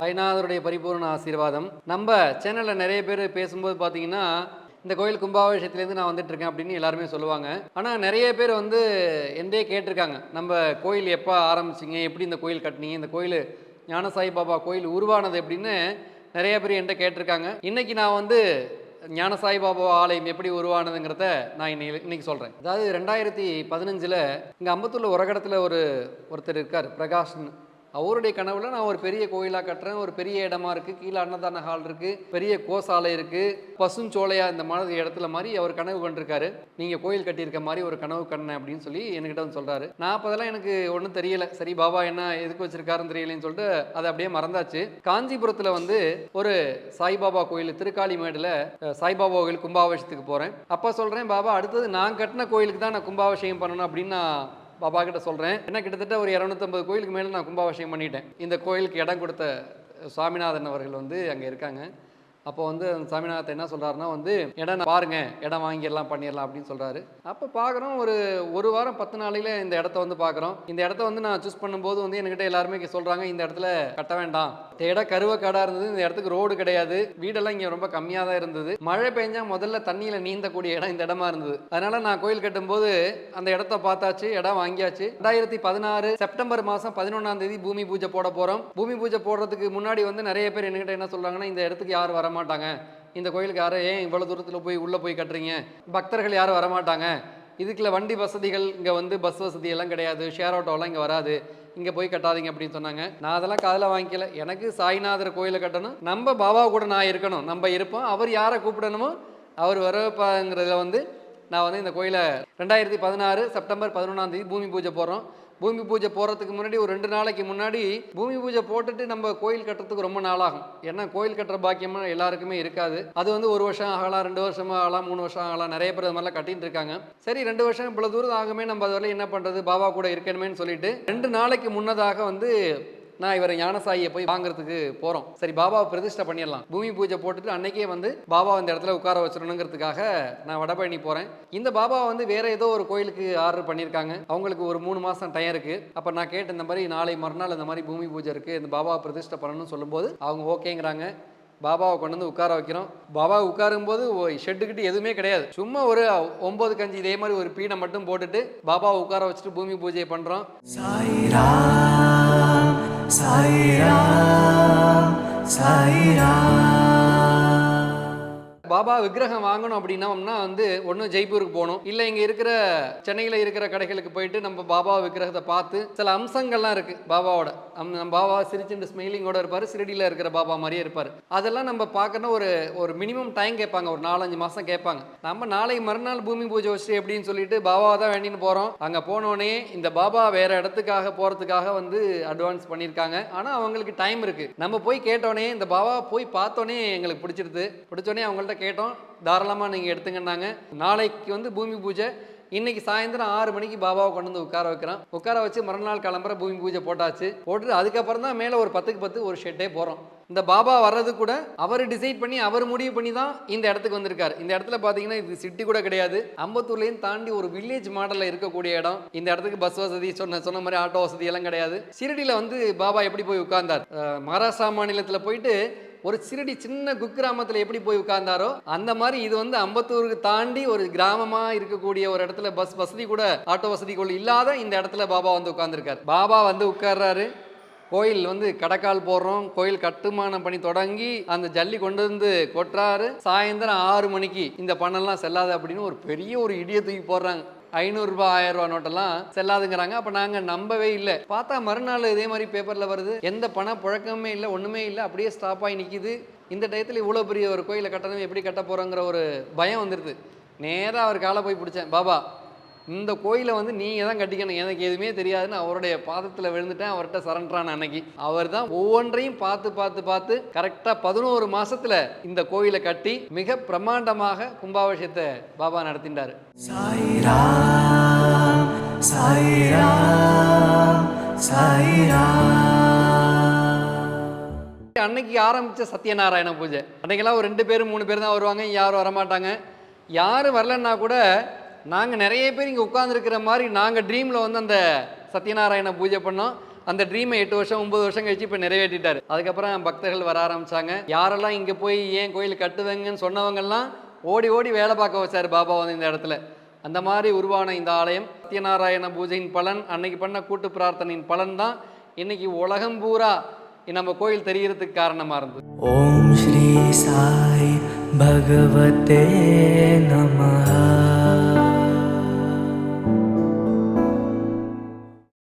சாய்நாதருடைய பரிபூர்ண ஆசீர்வாதம். நம்ம சேனலில் நிறைய பேர் பேசும்போது பார்த்தீங்கன்னா, இந்த கோயில் கும்பாபிஷேகத்துலேருந்து நான் வந்துட்டுருக்கேன் அப்படின்னு எல்லாருமே சொல்லுவாங்க. ஆனால் நிறைய பேர் வந்து என்கிட்டயே கேட்டிருக்காங்க, நம்ம கோயில் எப்போ ஆரம்பிச்சிங்க, எப்படி இந்த கோயில் கட்டினீங்க, இந்த கோயில் ஞானசாய் பாபா கோயில் உருவானது அப்படின்னு நிறைய பேர் என்கிட்ட கேட்டிருக்காங்க. இன்றைக்கி நான் வந்து ஞானசாய் பாபா ஆலயம் எப்படி உருவானதுங்கிறத நான் இன்னைக்கு சொல்கிறேன். அதாவது 2015 இங்கே அம்பத்தூரில் உரகடத்தில் ஒருத்தர் இருக்கார், பிரகாஷ்னு. அவருடைய கனவுல நான் ஒரு பெரிய கோயிலாக கட்டுறேன், ஒரு பெரிய இடமா இருக்குது, கீழே அன்னதான ஹால் இருக்குது, பெரிய கோசாலை இருக்குது, பசுஞ்சோலையாக இந்த மாதிரி இடத்துல மாதிரி அவர் கனவு கண்டிருக்காரு. நீங்கள் கோயில் கட்டியிருக்க மாதிரி ஒரு கனவு கண்ணேன் அப்படின்னு சொல்லி என்கிட்ட வந்து சொல்கிறாரு. நான் அப்போதெல்லாம் எனக்கு ஒன்றும் தெரியலை, சரி பாபா என்ன எதுக்கு வச்சிருக்காருன்னு தெரியலன்னு சொல்லிட்டு அதை அப்படியே மறந்தாச்சு. காஞ்சிபுரத்தில் வந்து ஒரு சாய்பாபா கோயில், திருக்காளிமேடில் சாய்பாபா கோயில் கும்பாபிஷேகத்துக்கு போகிறேன். அப்போ சொல்கிறேன், பாபா அடுத்தது நான் கட்டின கோயிலுக்கு தான் நான் கும்பாபிஷேகம் பண்ணணும் அப்படின்னு நான் பாபா கிட்ட சொல்கிறேன். என்ன கிட்டத்தட்ட ஒரு 250 கோயிலுக்கு மேலே நான் கும்பாபிஷேகம் பண்ணிட்டேன். இந்த கோயிலுக்கு இடம் கொடுத்த சுவாமிநாதன் அவர்கள் வந்து அங்கே இருக்காங்க. அப்போ வந்து அந்த சாமிநாதன் என்ன சொல்கிறாருன்னா வந்து, இடம் பாருங்க, இடம் வாங்கிடலாம் பண்ணிடலாம் அப்படின்னு சொல்கிறாரு. அப்போ பார்க்குறோம், ஒரு வாரம் 10 நாளையில் இந்த இடத்த வந்து பார்க்குறோம். இந்த இடத்த வந்து நான் சூஸ் பண்ணும்போது வந்து என்கிட்ட எல்லாருமே சொல்கிறாங்க, இந்த இடத்துல கட்ட வேண்டாம், இந்த இடம் கருவக்காடாக இருந்தது, இந்த இடத்துக்கு ரோடு கிடையாது, வீடெல்லாம் இங்கே ரொம்ப கம்மியாக தான் இருந்தது, மழை பெஞ்சா முதல்ல தண்ணியில் நீந்தக்கூடிய இடம் இந்த இடமா இருந்தது. அதனால் நான் கோயில் கட்டும்போது அந்த இடத்த பார்த்தாச்சு, இடம் வாங்கியாச்சு. 2016 செப்டம்பர் மாதம் 11ஆம் பூமி பூஜை போட போகிறோம். பூமி பூஜை போடுறதுக்கு முன்னாடி வந்து நிறைய பேர் என்கிட்ட என்ன சொல்கிறாங்கன்னா, இந்த இடத்துக்கு யாரும் வரமாட்டாங்க, இந்த கோயிலுக்கு யாரும் ஏன் இவ்வளோ தூரத்தில் போய் உள்ளே போய் கட்டுறீங்க, பக்தர்கள் யாரும் வரமாட்டாங்க, இதுக்குள்ள வண்டி வசதிகள் இங்கே வந்து பஸ் வசதி எல்லாம் கிடையாது, ஷேர் ஆட்டோலாம் இங்கே வராது, இங்கே போய் கட்டாதீங்க அப்படின்னு சொன்னாங்க. நான் அதெல்லாம் காதில் வாங்கிக்கல. எனக்கு சாய்நாதர் கோயிலை கட்டணும், நம்ம பாபா கூட நான் இருக்கணும், நம்ம இருப்போம், அவர் யாரை கூப்பிடணுமோ அவர் வரப்பாங்கிறத வந்து நான் வந்து இந்த கோயிலை 2016 செப்டம்பர் 11ஆம் பூமி பூஜை போடுறோம். பூமி பூஜை போகிறதுக்கு முன்னாடி ஒரு 2 நாளைக்கு முன்னாடி பூமி பூஜை போட்டுட்டு நம்ம கோயில் கட்டுறதுக்கு ரொம்ப நாளாகும். ஏன்னா கோயில் கட்டுற பாக்கியமாக எல்லாருக்குமே இருக்காது. அது வந்து 1 வருஷம் ஆகலாம், 2 வருஷம் ஆகலாம், 3 வருஷம் ஆகலாம். நிறைய பேர் அது மாதிரிலாம் கட்டிட்டு இருக்காங்க. சரி 2 வருஷம் இவ்வளோ தூரம் ஆகுமே, நம்ம அதில் என்ன பண்ணுறது, பாபா கூட இருக்கணுமேனு சொல்லிட்டு 2 நாளைக்கு முன்னதாக வந்து நான் இவரை ஞானசாயியை போய் வாங்குறதுக்கு போகிறோம். சரி பாபாவை பிரதிஷ்டை பண்ணிடலாம், பூமி பூஜை போட்டுட்டு அன்னைக்கே வந்து பாபா இந்த இடத்துல உட்கார வச்சிடணுங்கிறதுக்காக நான் வடபழனி போகிறேன். இந்த பாபா வந்து வேற ஏதோ ஒரு கோயிலுக்கு ஆர்டர் பண்ணியிருக்காங்க, அவங்களுக்கு ஒரு 3 மாதம் டைம் இருக்குது. அப்போ நான் கேட்ட, இந்த மாதிரி நாளை மறுநாள் இந்த மாதிரி பூமி பூஜை இருக்குது, இந்த பாபாவை பிரதிஷ்டை பண்ணணும்னு சொல்லும்போது அவங்க ஓகேங்கிறாங்க. பாபாவை கொண்டு வந்து உட்கார வைக்கிறோம். பாபா உட்காரும்போது ஷெட்டுக்கிட்டு எதுவுமே கிடையாது, சும்மா ஒரு 9 கஞ்சி இதே மாதிரி ஒரு பீடை மட்டும் போட்டுட்டு பாபாவை உட்கார வச்சுட்டு பூமி பூஜையை பண்ணுறோம். பாபா விக்கிரகம் வாங்கணும் அப்படின்னா வந்து ஒன்று ஜெய்ப்பூருக்கு போகணும், இல்லை இங்கே இருக்கிற சென்னையில் இருக்கிற கடைகளுக்கு போயிட்டு நம்ம பாபா விக்கிரகத்தை பார்த்து சில அம்சங்கள்லாம் இருக்குது பாபாவோட. நம்ம பாபா சிரிச்சுட்டு ஸ்மைலிங்கோட இருப்பார், சிறுடியில் இருக்கிற பாபா மாதிரியே இருப்பார். அதெல்லாம் நம்ம பார்க்கணும். ஒரு மினிமம் டைம் கேட்பாங்க, ஒரு 4-5 மாதம் கேட்பாங்க. நம்ம நாளைக்கு மறுநாள் பூமி பூஜை வச்சு எப்படின்னு சொல்லிட்டு பாபாவை தான் வேண்டின்னு போகிறோம். அங்கே போனோடனே இந்த பாபா வேற இடத்துக்காக போகிறதுக்காக வந்து அட்வான்ஸ் பண்ணியிருக்காங்க. ஆனால் அவங்களுக்கு டைம் இருக்குது. நம்ம போய் கேட்டோடனே, இந்த பாபா போய் பார்த்தோன்னே எங்களுக்கு பிடிச்சோடனே அவங்கள்ட்ட கேட்டோம், தாராளமாக நீங்கள் எடுத்துங்கன்னாங்க. நாளைக்கு வந்து பூமி பூஜை, இன்னைக்கு சாயந்தரம் 6 மணிக்கு பாபாவை கொண்டு வந்து உட்கார வச்சு மறுநாள் கிளம்புற பூமி பூஜை போட்டுட்டு அதுக்கப்புறம் தான் மேலே ஒரு 10க்கு 10 ஒரு ஷெட்டே போகிறோம். இந்த பாபா வர்றது கூட அவர் டிசைட் பண்ணி, அவர் முடிவு பண்ணி தான் இந்த இடத்துக்கு வந்திருக்காரு. இந்த இடத்துல பார்த்தீங்கன்னா இது சிட்டி கூட கிடையாது, அம்பத்தூர்லேயும் தாண்டி ஒரு வில்லேஜ் மாடலில் இருக்கக்கூடிய இடம். இந்த இடத்துக்கு பஸ் வசதி சொன்ன மாதிரி ஆட்டோ வசதி எல்லாம் கிடையாது. சிறுடியில் வந்து பாபா எப்படி போய் உட்கார்ந்தார், மகாராஷ்டிரா மாநிலத்தில் போயிட்டு ஒரு சிறுடி சின்ன குக்கிராமத்தில் எப்படி போய் உட்கார்ந்தாரோ அந்த மாதிரி இது வந்து அம்பத்தூருக்கு தாண்டி ஒரு கிராமமாக இருக்கக்கூடிய ஒரு இடத்துல பஸ் வசதி கூட ஆட்டோ வசதி கூட இல்லாத இந்த இடத்துல பாபா வந்து உட்கார்ந்துருக்காரு. பாபா வந்து உட்கார்றாரு. கோயில் வந்து கடைக்கால் போடுறோம். கோயில் கட்டுமானம் பண்ணி தொடங்கி அந்த ஜல்லி கொண்டு வந்து கொட்டுறாரு. சாயந்தரம் 6 மணிக்கு இந்த பணம்லாம் செல்லாது அப்படின்னு ஒரு பெரிய ஒரு இடியை தூக்கி போடுறாங்க. 500 ரூபாய் 1000 ரூபா நோட்டெல்லாம் செல்லாதுங்கிறாங்க. அப்போ நாங்கள் நம்பவே இல்லை. பார்த்தா மறுநாள் இதே மாதிரி பேப்பரில் வருது, எந்த பண புழக்கமே இல்லை, ஒன்றுமே இல்லை, அப்படியே ஸ்டாப் ஆகி நிற்கிது. இந்த டயத்தில் இவ்வளோ பெரிய ஒரு கோயிலை கட்டணும், எப்படி கட்ட போகிறோங்கிற ஒரு பயம் வந்துடுது. நேராக அவர் காலை போய் பிடிச்சேன், பாபா இந்த கோயிலை வந்து நீங்கள் தான் கட்டிக்கணும், எனக்கு எதுவுமே தெரியாதுன்னு அவருடைய பாதத்தில் விழுந்துட்டேன். அவர்கிட்ட சரண்டரான அன்னைக்கு அவர் தான் ஒவ்வொன்றையும் பார்த்து கரெக்டாக 11 மாசத்துல இந்த கோயிலை கட்டி மிக பிரம்மாண்டமாக கும்பாபிஷேகத்தை பாபா நடத்திட்டார். அன்னைக்கு ஆரம்பிச்ச சத்யநாராயண பூஜை. அன்னைக்கெல்லாம் ஒரு 2 பேர் 3 பேர் தான் வருவாங்க, யாரும் வரமாட்டாங்க. யாரும் வரலன்னா கூட நாங்கள் நிறைய பேர் இங்கே உட்காந்துருக்கிற மாதிரி நாங்கள் ட்ரீமில் வந்து அந்த சத்யநாராயண பூஜை பண்ணோம். அந்த ட்ரீமை 8 வருஷம் 9 வருஷம் கழிச்சு இப்போ நிறைவேற்றிட்டாரு. அதுக்கப்புறம் பக்தர்கள் வர ஆரம்பிச்சாங்க. யாரெல்லாம் இங்கே போய் ஏன் கோயில் கட்டுவங்கன்னு சொன்னவங்கெல்லாம் ஓடி ஓடி வேலை பார்க்க வச்சார் பாபா வந்து இந்த இடத்துல. அந்த மாதிரி உருவான இந்த ஆலயம் சத்யநாராயண பூஜையின் பலன், அன்னைக்கு பண்ண கூட்டு பிரார்த்தனையின் பலன் தான் இன்னைக்கு உலகம் பூரா நம்ம கோயில் தெரியறதுக்கு காரணமா இருந்தது. ஓம் ஸ்ரீ சாய் பகவதே நமஹ.